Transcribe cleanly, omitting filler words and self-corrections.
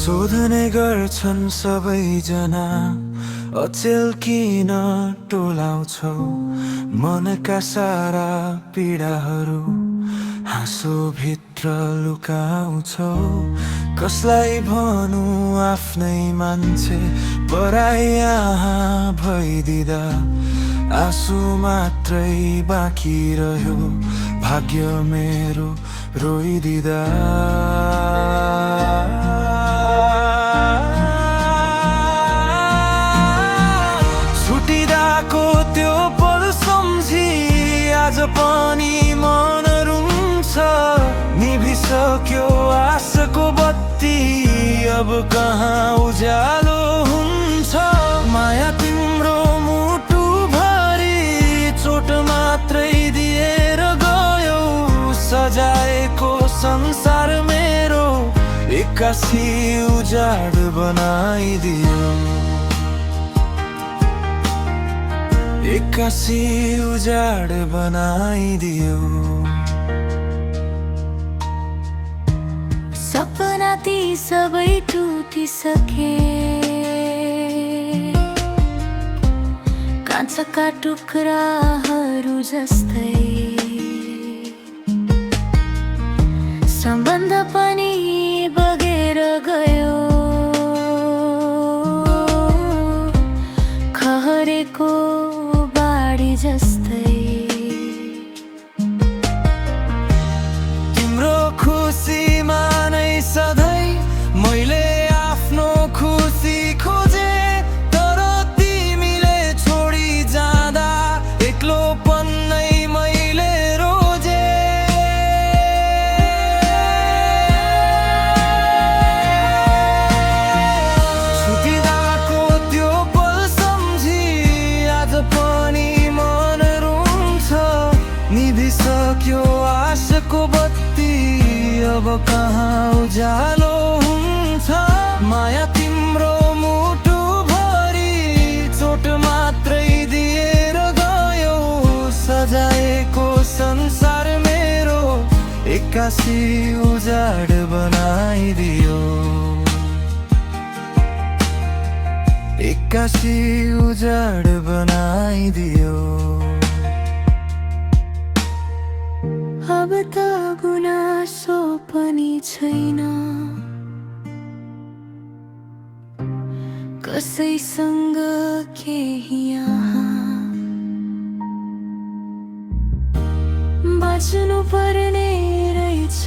सोध्ने गर्छन् सबैजना, अचेल किन टोलाउँछौ? मनका सारा पीडाहरू हाँसोभित्र लुकाउँछौ। कसलाई भनौँ आफ्नै मान्छे, पराई यहाँ भइदिँदा आँसु मात्रै बाँकी रह्यो, भाग्य मेरो रोइदिँदा। छुटिदाको त्यो पल सम्झी आज पनि मन रुन्छ। निभिसक्यो आशको बत्ती, अब कहाँ उज्यालो हुन्छ? माया तिम्रो मुटु भरि चोट मात्रै दिएर गयो। सजाएको संसार मेरो एक्कासी उजाड बनाइदियो, एक्कासी उजाड बनाइदियो। सपना ती सबै टुटिसके, काँचका टुक्राहरू जस्तै। सम्बन्ध पनि बगेर गयो, खहरेको बाढी जस्तै। तिम्रो खुसीमा नै सधैँ मैले आफ्नो खुसी खोजे, तर तिमीले छोडी जाँदा एक्लोपन नै मैले रोजे। छुटिदाको त्यो पल सम्झी आज पनि मन रुन्छ। निभिसक्यो आशको बत्ती, अब कहाँ उज्यालो हुन्छ? माया तिम्रो मुटु भरि चोट मात्रै दिएर गयो। सजाएको संसार मेरो एक्कासी उजाड बनाइदियो, एक्कासी उजाड बनाइदियो। अब त गुनासो पनि छैन, कसैसँग केही यहाँ बाँच्नु पर्ने रहेछ।